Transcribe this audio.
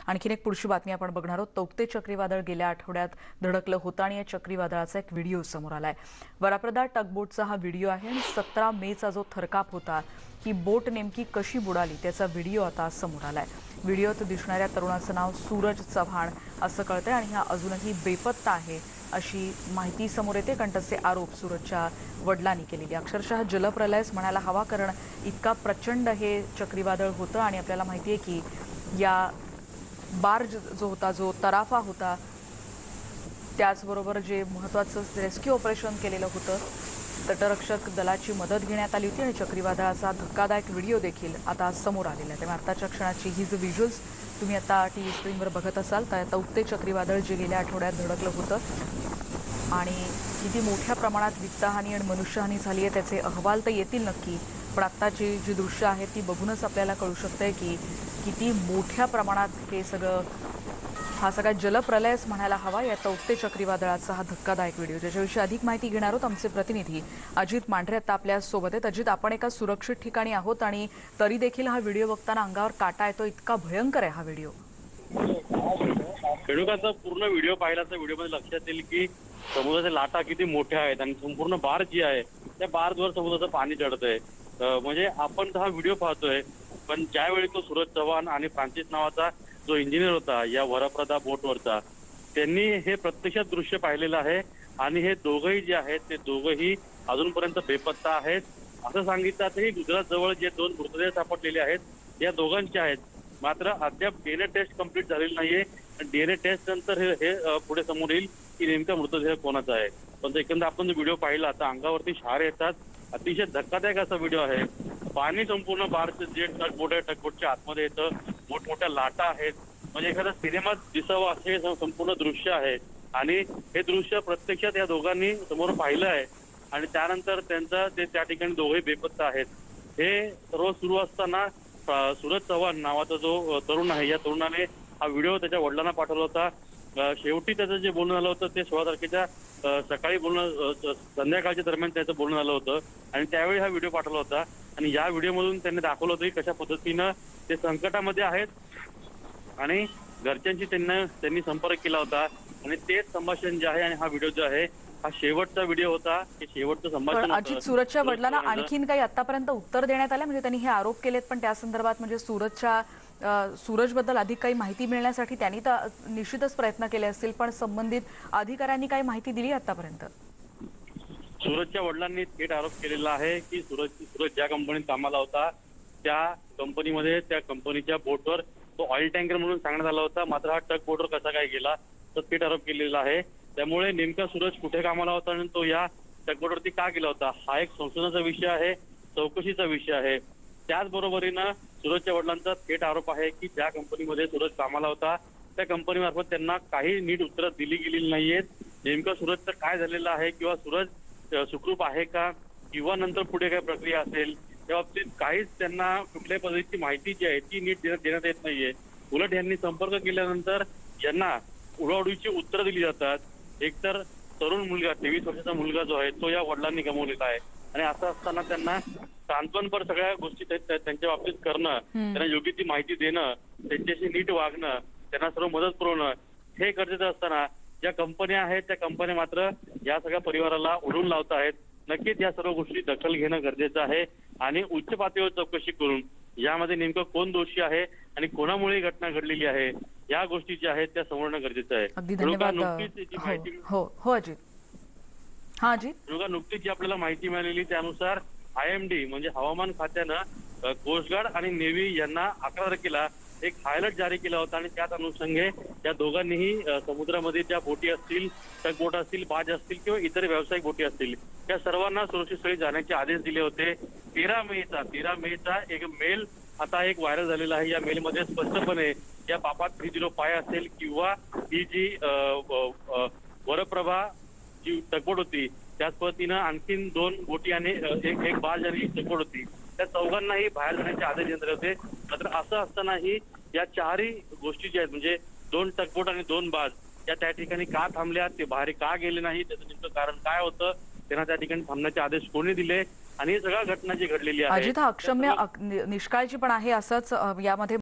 आणखीन एक पुढची बातमी आपण बघणार आहोत। तौक्ते चक्रीवादळ गेल्या आठवड्यात धडकलं होतं आणि या चक्रीवादळाचा एक व्हिडिओ समोर आलाय। वराप्रदा टगबोटचा हा व्हिडिओ आहे आणि 17 मेचा जो थरकाप होता, ही बोट नेमकी कशी बुडाली त्याचा व्हिडिओ आता समोर आलाय। व्हिडिओत दिसणाऱ्या तरुणाचं नाव सूरज चव्हाण असं कळतंय आणि हा अजूनही बेपत्ता आहे अशी माहिती समोर येते, कारण तसे आरोप सूरजच्या वडिलांनी केलेले। अक्षरशः जलप्रलयच म्हणायला हवा, कारण इतका प्रचंड हे चक्रीवादळ होतं आणि आपल्याला माहिती आहे की या बार्ज जो होता, जो तराफा होता, त्याचबरोबर जे महत्त्वाचं रेस्क्यू ऑपरेशन केलेलं होतं, तटरक्षक दलाची मदत घेण्यात आली होती आणि चक्रीवादळाचा धक्कादायक व्हिडिओ देखील आता समोर आलेला आहे। त्यामुळे आताच्या क्षणाची ही जो व्हिज्युअल्स तुम्ही आता टीव्ही स्क्रीनवर बघत असाल, तर तौक्ते चक्रीवादळ जे गेल्या आठवड्यात धडकलं होतं आणि किती मोठ्या प्रमाणात वित्तहानी आणि मनुष्यहानी झाली आहे त्याचे अहवाल तर येतील नक्की, पण आत्ताची जी दृश्य आहेत ती बघूनच आपल्याला कळू शकतंय की किती मोठ्या प्रमाणात हे सगळं, हा सगळा जलप्रलयच म्हणायला हवा या तौक्ते चक्रीवादळाचा हा धक्कादायक व्हिडिओ। ज्याच्याविषयी अधिक माहिती घेणार आहोत आमचे प्रतिनिधी अजित मांढरे आता आपल्या सोबत आहेत। अजित, आपण एका सुरक्षित ठिकाणी आहोत आणि तरी देखील हा व्हिडिओ बघताना अंगावर काटा येतो, इतका भयंकर आहे हा व्हिडिओ। रेणुकाचा पूर्ण व्हिडिओ पाहिला तर व्हिडिओमध्ये लक्षात येईल की समुद्राच्या लाटा किती मोठ्या आहेत आणि संपूर्ण बार जी आहे त्या बारवर समुद्राचं पाणी चढतंय। म्हणजे आपण हा व्हिडिओ पाहतोय, पण ज्यावेळी तो सूरज चव्हाण आणि फ्रान्सिस नावाचा जो इंजिनियर होता या वरप्रदा बोटवरचा, त्यांनी हे प्रत्यक्षात दृश्य पाहिलेलं आहे आणि हे दोघंही जे आहेत ते दोघंही अजूनपर्यंत बेपत्ता आहेत। असं सांगितलं गुजरात जवळ जे 2 मृतदेह सापडलेले आहेत या दोघांचे आहेत, मात्र अद्याप डीएनए टेस्ट कंप्लीट झालेली नाहीये। डीएनए टेस्ट नंतर हे पुढे समोर येईल की नेमका मृतदेह कोणाचा आहे। पण एकंदर आपण जो व्हिडिओ पाहिला आता अंगावरती शहारे येतात। अतिशय धक्कादायक असा व्हिडिओ आहे। पाणी संपूर्ण बारचं जे टगबोट आहे टगबोटच्या आतमध्ये येतं, मोठमोठ्या लाटा आहेत, म्हणजे एखादा सिनेमात दिसावं असे संपूर्ण दृश्य आहे आणि हे दृश्य प्रत्यक्षात या दोघांनी समोर पाहिलं आहे आणि त्यानंतर त्यांचा ते त्या ठिकाणी दोघेही बेपत्ता आहेत। हे सर्व सुरू असताना सूरज चव्हाण नावाचा जो तरुण आहे या तरुणाने हा व्हिडिओ त्याच्या वडिलांना पाठवला होता। शेवटी त्याचं जे बोलणं झालं होतं ते 16 तारखेच्या सकाळी बोलणं, संध्याकाळच्या दरम्यान त्याचं बोलणं झालं होतं आणि त्यावेळी हा व्हिडिओ पाठवला होता आणि या व्हिडिओमधून त्यांनी दाखवलं होतं की कशा पद्धतीनं ते संकटामध्ये आहेत आणि घरच्यांशी त्यांनी संपर्क केला होता आणि तेच संभाषण जे आहे आणि हा व्हिडिओ जो आहे हा शेवटचा व्हिडिओ होता, हे शेवटचं संभाषण होतं। अजित, सूरजच्या वडिलांना आणखीन काही आतापर्यंत उत्तर देण्यात आलं? म्हणजे त्यांनी हे आरोप केलेत, पण त्या संदर्भात म्हणजे सूरजबद्दल अधिक काही माहिती मिळण्यासाठी त्यांनी तर निश्चितच प्रयत्न केले असतील, पण संबंधित अधिकाऱ्यांनी काही माहिती दिली आतापर्यंत? सूरजच्या वडिलांनी थेट आरोप केलेला आहे की सूरज ज्या कंपनीत कामाला होता त्या कंपनीमध्ये त्या कंपनीच्या बोटवर तो ऑइल टँकर म्हणून सांगण्यात आला होता, मात्र हा टग बोटवर कसा काय गेला तर थेट आरोप केलेला आहे। त्यामुळे नेमका सूरज कुठे कामाला होता आणि तो या टगबोटवरती का गेला होता हा एक संशोधनाचा विषय आहे, चौकशीचा विषय आहे। त्याचबरोबरीनं सूरजच्या वडिलांचा थेट आरोप आहे की ज्या कंपनीमध्ये सूरज कामाला होता त्या कंपनीमार्फत त्यांना काही नीट उत्तरं दिली गेलेली नाहीयेत। नेमकं सूरजचं काय झालेलं आहे किंवा सूरज सुखरूप आहे का किंवा नंतर पुढे काय प्रक्रिया असेल त्या बाबतीत काहीच त्यांना कुठल्याही पद्धतीची माहिती जी आहे ती नीट देण्यात येत नाहीये। उलट यांनी संपर्क केल्यानंतर यांना उडवाउडवीची उत्तरं दिली जातात। एकतर तरुण मुलगा 23 वर्षाचा मुलगा जो आहे तो या वडिलांनी गमावलेला आहे आणि असं असताना त्यांना सांत्वनपर सगळ्या गोष्टी त्यांच्या बाबतीत करणं, त्यांना योग्य ती माहिती देणं, त्यांच्याशी नीट वागणं, त्यांना सर्व मदत पुरवणं हे गरजेचं असताना ज्या कंपन्या आहेत त्या कंपन्या मात्र या सगळ्या परिवाराला उडून लावत आहेत। नक्कीच या सर्व गोष्टी दखल घेणं गरजेचं आहे आणि उच्च पातळीवर चौकशी करून यामध्ये नेमकं कोण दोषी आहे आणि कोणामुळे ही घटना घडलेली आहे या गोष्टी ज्या आहेत त्या समोर गरजेचं आहे। अगदी धन्यवाद। हो अजित। हा अजित, नुकतीच जी आपल्याला माहिती मिळालेली त्यानुसार IMD म्हणजे हवामान खात्यानं कोस्टगार्ड आणि नेव्ही यांना 11 तारखेला एक हायलर्ट जारी केला होता आणि त्याच अनुषंगे या दोघांनीही समुद्रामध्ये ज्या बोटी असतील, टगबोट असतील, बाज असतील किंवा इतर व्यावसायिक बोटी असतील त्या सर्वांना सुरक्षित स्थळी जाण्याचे आदेश दिले होते। 13 मेचा एक मेल आता एक व्हायरल झालेला आहे। या मेलमध्ये स्पष्टपणे या पापात 3-0 पाय असेल किंवा ही जी वरप्रभा जी टगबोट होती त्याच पद्धतीनं आणखीन 2 बोटी आणि एक बाज आणि एक टगबोट होती, त्या चौघांनाही बाहेर जाण्याचे आदेश देण्यात होते। मात्र असं असतानाही या 4ही गोष्टी ज्या आहेत म्हणजे 2 टगबोट आणि 2 बाज या त्या ठिकाणी का थांबल्या, ते बाहेर का गेले नाही, त्याचं नेमकं कारण काय होतं, त्यांना त्या ठिकाणी थांबण्याचे आदेश कोणी दिले आणि ही सगळ्या घटना जी घडलेली आहे अजित, हा अक्षम्य निष्काळजी पण आहे असंच यामध्ये